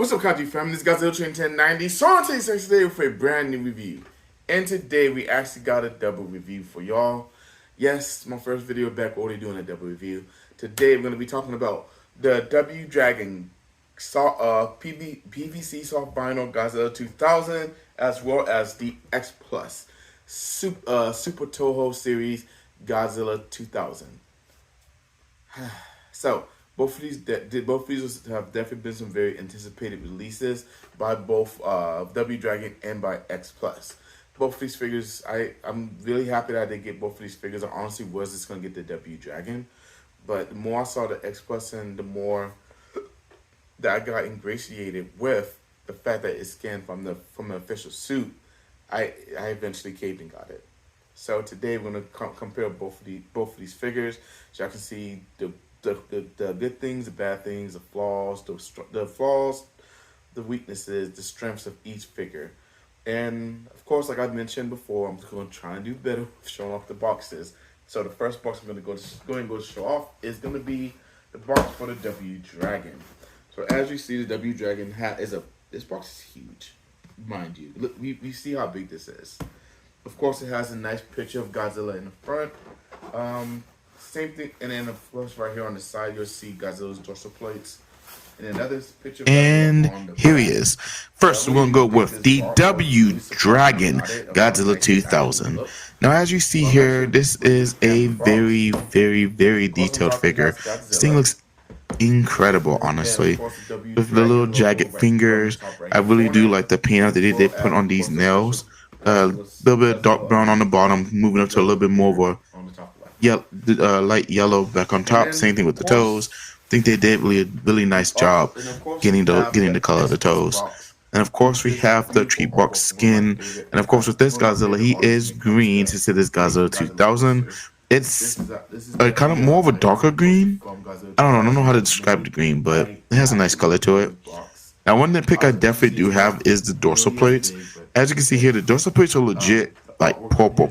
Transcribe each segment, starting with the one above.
What's up, Kaji family? This is Godzilla Train 1090. So on today's section today for a brand new review. And today we actually got a double review for y'all. Yes, my first video back already doing a double review. Today we're going to be talking about the W Dragon PVC soft vinyl Godzilla 2000 as well as the X Plus Super Toho series Godzilla 2000. So both of these have definitely been some very anticipated releases by both W Dragon and by X Plus. Both of these figures, I'm really happy that I did get both of these figures. I honestly was just gonna get the W Dragon, but the more I saw the X Plus and the more that I got ingratiated with the fact that it's scanned from the official suit, I eventually caved and got it. So today we're gonna compare both of these figures, so I can see the good things, the bad things, the flaws, the weaknesses, the strengths of each figure. And of course, like I mentioned before, I'm going to try and do better with showing off the boxes. So the first box I'm going to go to show off is going to be the box for the W Dragon. So as you see, the W Dragon this box is huge, mind you. Look, we see how big this is. Of course, it has a nice picture of Godzilla in the front. Same thing, and then of course right here on the side you'll see Godzilla's dorsal plates, and another picture of And on the here he back. is. First, we're going to go with the W Dragon Godzilla 2000. Now, as you see here, this is a very, very, very detailed figure. This thing looks incredible, honestly. With the little jagged fingers, I really do like the paint that they did put on these nails. A little bit of dark brown on the bottom, moving up to a little bit more of a light yellow back on top. Same thing with the toes. I think they did really nice job getting the color of the toes. And of course we have the tree bark skin. And of course with this Godzilla, he is green since it is Godzilla 2000. It's a kind of more of a darker green. I don't know how to describe the green, but it has a nice color to it. Now one pick I definitely do have is the dorsal plates. As you can see here, the dorsal plates are legit like purple.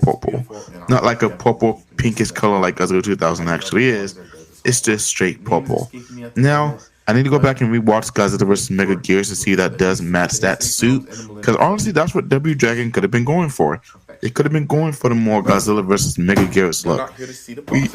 Not like a purple pinkish color like Godzilla 2000 actually is. It's just straight purple. Now, I need to go back and rewatch Godzilla vs. Mega Gears to see if that does match that suit. Because honestly, that's what W Dragon could have been going for. It could have been going for the more Godzilla vs. Mega Gears look. We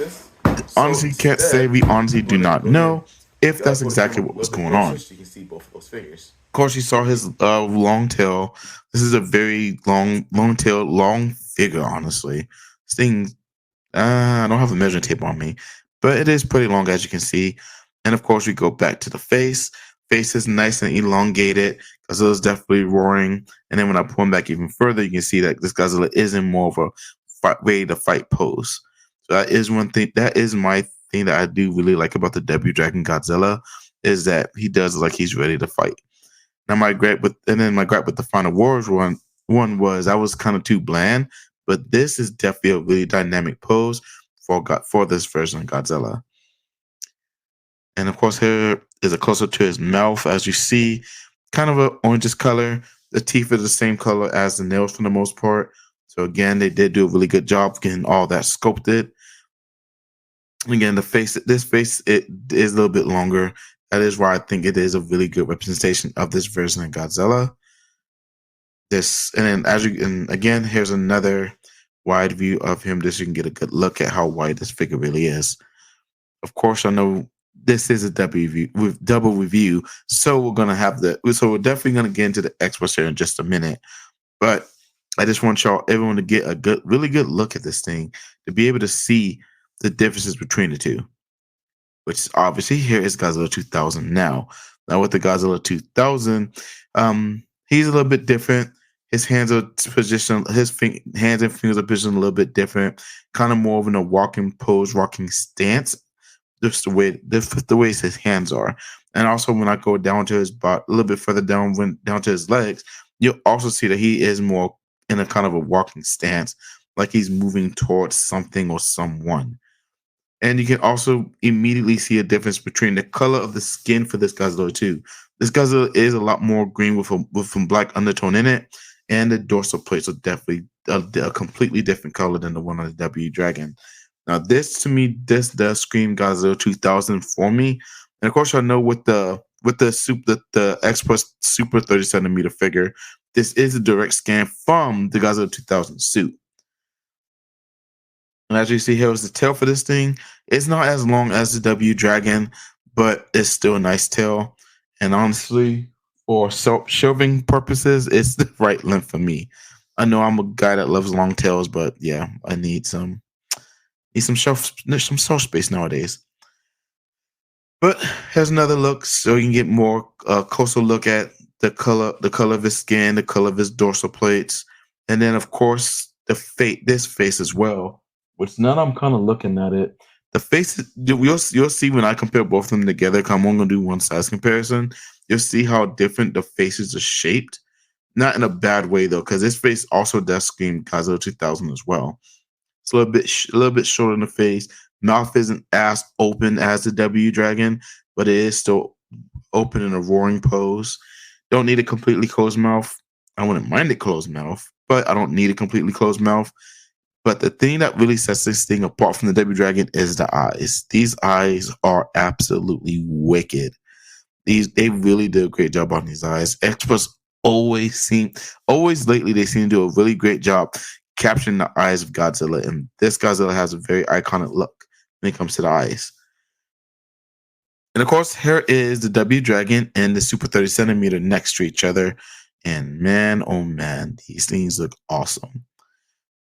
honestly can't say, we honestly do not know if that's exactly what was going on. Of course, you saw his long tail. This is a very long tail, long figure, honestly. This thing, I don't have a measuring tape on me, but it is pretty long, as you can see. And of course, we go back to the face. Face is nice and elongated. Godzilla's definitely roaring. And then when I pull him back even further, you can see that this Godzilla is in more of a ready to fight pose. So that is one thing. That is my thing that I do really like about the W Dragon Godzilla, is that he does look like he's ready to fight. Now my gripe with the Final Wars one was I was kind of too bland, but this is definitely a really dynamic pose for this version of Godzilla. And of course, here is a close up to his mouth. As you see, kind of an orangish color. The teeth are the same color as the nails for the most part. So again, they did do a really good job getting all that sculpted. Again, this face, it is a little bit longer. That is why I think it is a really good representation of this version of Godzilla. And again, here's another wide view of him, just so you can get a good look at how wide this figure really is. Of course, I know this is a double review, so we're definitely gonna get into the experts here in just a minute. But I just want everyone to get a really good look at this thing, to be able to see the differences between the two. Which is obviously, here is Godzilla 2000 now. Now with the Godzilla 2000, he's a little bit different. His hands are positioned, hands and fingers are positioned a little bit different, kind of more of in a walking pose, walking stance. Just the way his hands are. And also when I go down to his butt, a little bit further down, down to his legs, you'll also see that he is more in a kind of a walking stance, like he's moving towards something or someone. And you can also immediately see a difference between the color of the skin for this Godzilla too. This Godzilla is a lot more green with some black undertone in it, and the dorsal plates are definitely a completely different color than the one on the W Dragon. Now, this to me, this does scream Godzilla 2000 for me. And of course, I know with the with the X Plus Super 30 centimeter figure, this is a direct scan from the Godzilla 2000 suit. And as you see here is the tail for this thing. It's not as long as the W Dragon, but it's still a nice tail. And honestly, for shelving purposes, it's the right length for me. I know I'm a guy that loves long tails, but yeah, I need some shelf space nowadays. But here's another look, so you can get more closer look at the color of his skin, the color of his dorsal plates, and then of course this face as well. Which now that I'm kind of looking at it, the face you'll see when I compare both of them together. 'Cause I'm only gonna do one size comparison. You'll see how different the faces are shaped. Not in a bad way though, because this face also does scream Godzilla 2000 as well. It's a little bit shorter in the face. Mouth isn't as open as the W Dragon, but it is still open in a roaring pose. Don't need a completely closed mouth. I wouldn't mind a closed mouth, but I don't need a completely closed mouth. But the thing that really sets this thing apart from the W Dragon is the eyes. These eyes are absolutely wicked. They really did a great job on these eyes. Experts always lately they seem to do a really great job capturing the eyes of Godzilla, and this Godzilla has a very iconic look when it comes to the eyes. And of course, here is the W Dragon and the Super 30 centimeter next to each other. And man, oh man, these things look awesome.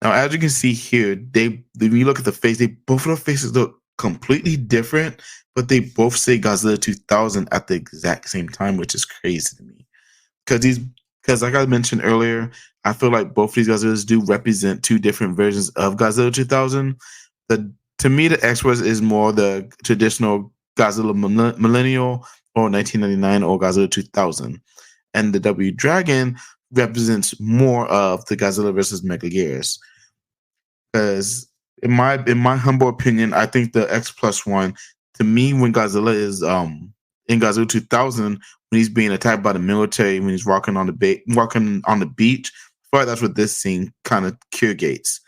Now, as you can see here, when you look at the face, they both of the faces look completely different, but they both say Godzilla 2000 at the exact same time, which is crazy to me. Because like I mentioned earlier, I feel like both these Godzillas do represent two different versions of Godzilla 2000. The To me, the X was is more the traditional Godzilla Millennial or 1999 or Godzilla 2000, and the W Dragon represents more of the Godzilla versus Megagears. Because in my humble opinion, I think the X plus one, to me, when Godzilla is in Godzilla 2000, when he's being attacked by the military, when he's walking on the beach, I feel like that's what this scene kind of curates.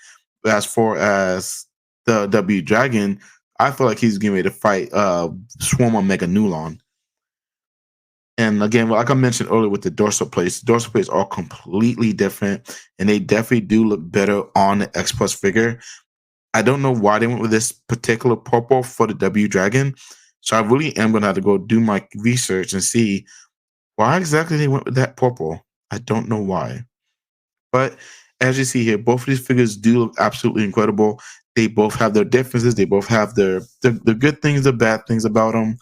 But as far as the W Dragon, I feel like he's getting ready to fight Swarm on Mega Nulon. And again, like I mentioned earlier with the dorsal plates are completely different, and they definitely do look better on the X Plus figure. I don't know why they went with this particular purple for the W Dragon, so I really am gonna have to go do my research and see why exactly they went with that purple. I don't know why, but as you see here, both of these figures do look absolutely incredible. They both have their differences. They both have the good things, the bad things about them.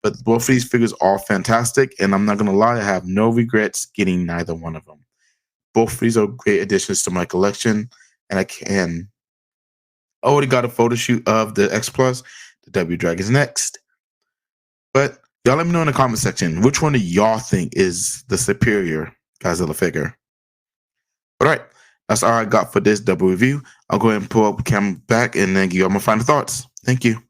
But both of these figures are fantastic, and I'm not gonna lie, I have no regrets getting neither one of them. Both of these are great additions to my collection, and I already got a photo shoot of the X Plus. The W Drag is next. But y'all let me know in the comment section which one do y'all think is the superior Godzilla figure. All right, that's all I got for this double review. I'll go ahead and pull up the camera back and then give y'all my final thoughts. Thank you.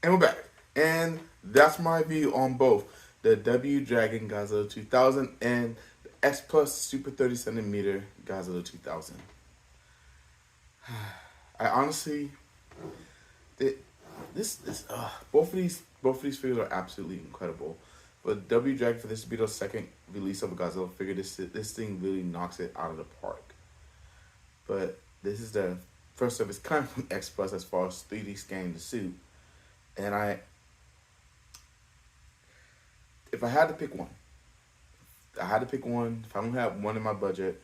And we're back. And that's my view on both the W Dragon Godzilla 2000 and the X Plus Super 30 centimeter Godzilla 2000. I honestly, both of these figures are absolutely incredible. But W Dragon, for this to be the second release of a Godzilla figure, this thing really knocks it out of the park. But this is the first of its kind from X Plus as far as 3D scanning the suit. And if I had to pick one, if I don't have one in my budget,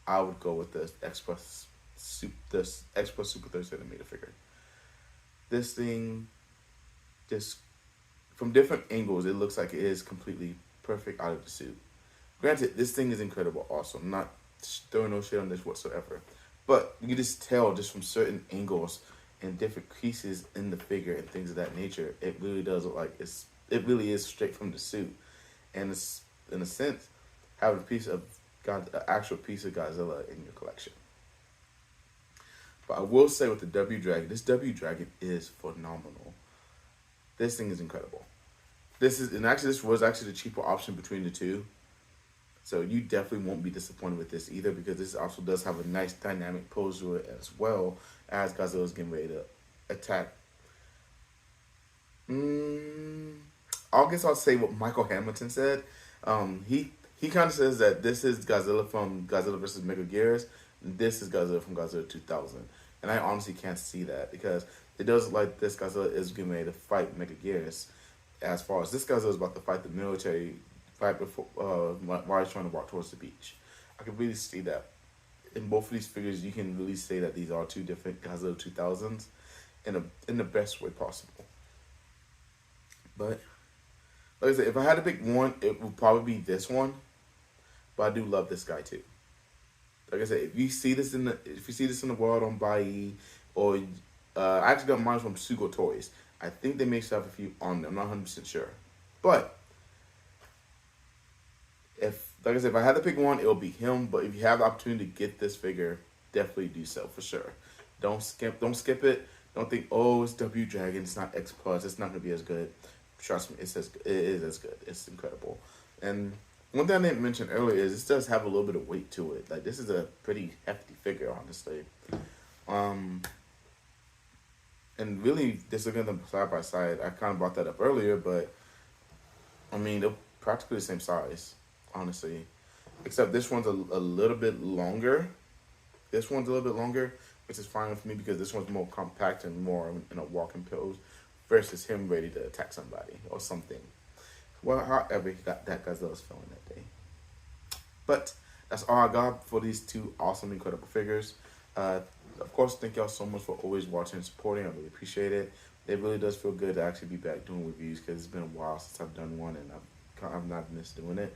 I would go with the X Plus Super 30cm figure. This thing, just from different angles, it looks like it is completely perfect out of the suit. Granted, this thing is incredible also. I'm not throwing no shit on this whatsoever. But you can just tell just from certain angles and different creases in the figure and things of that nature, it really does look like it really is straight from the suit. And it's, in a sense, having an actual piece of Godzilla in your collection. But I will say with the W Dragon, this W Dragon is phenomenal. This thing is incredible. This was actually the cheaper option between the two. So you definitely won't be disappointed with this either, because this also does have a nice dynamic pose to it as well as Godzilla's getting ready to attack. I guess I'll say what Michael Hamilton said. He kind of says that this is Godzilla from Godzilla vs. Megaguirus. This is Godzilla from Godzilla 2000. And I honestly can't see that, because it does look like this Godzilla is getting ready to fight Megaguirus. As far as this Godzilla is about to fight the military right before while he's trying to walk towards the beach. I can really see that. In both of these figures, you can really say that these are two different Godzilla 2000s in the best way possible. But like I said, if I had to pick one, it would probably be this one. But I do love this guy too. Like I said, if you see this in the world on Bai, or I actually got mine from Sugo Toys. I think they may still have a few on them. I'm not 100% sure. But like I said, if I had to pick one, it would be him. But if you have the opportunity to get this figure, definitely do so for sure. Don't skip it. Don't think, oh, it's W Dragon, it's not X Plus, it's not gonna be as good. Trust me, it is as good. It's incredible. And one thing I didn't mention earlier is this does have a little bit of weight to it. Like, this is a pretty hefty figure, honestly. And really, this looking at them side by side, I kind of brought that up earlier, but I mean, they're practically the same size, honestly. Except this one's a little bit longer. This one's a little bit longer, which is fine with me because this one's more compact and more in a walking pose versus him ready to attack somebody or something. Well, however he got that Godzilla's feeling that day. But that's all I got for these two awesome, incredible figures. Of course, thank y'all so much for always watching and supporting. I really appreciate it. It really does feel good to actually be back doing reviews because it's been a while since I've done one, and I've not missed doing it.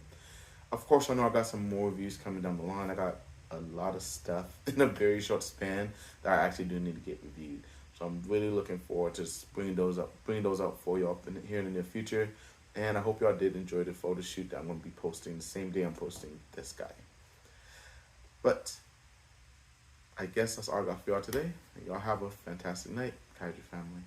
Of course, I know I got some more reviews coming down the line. I got a lot of stuff in a very short span that I actually do need to get reviewed. So I'm really looking forward to bringing those up for y'all here in the near future. And I hope y'all did enjoy the photo shoot that I'm going to be posting the same day I'm posting this guy. But I guess that's all I got for y'all today. Y'all have a fantastic night, Kaiju family.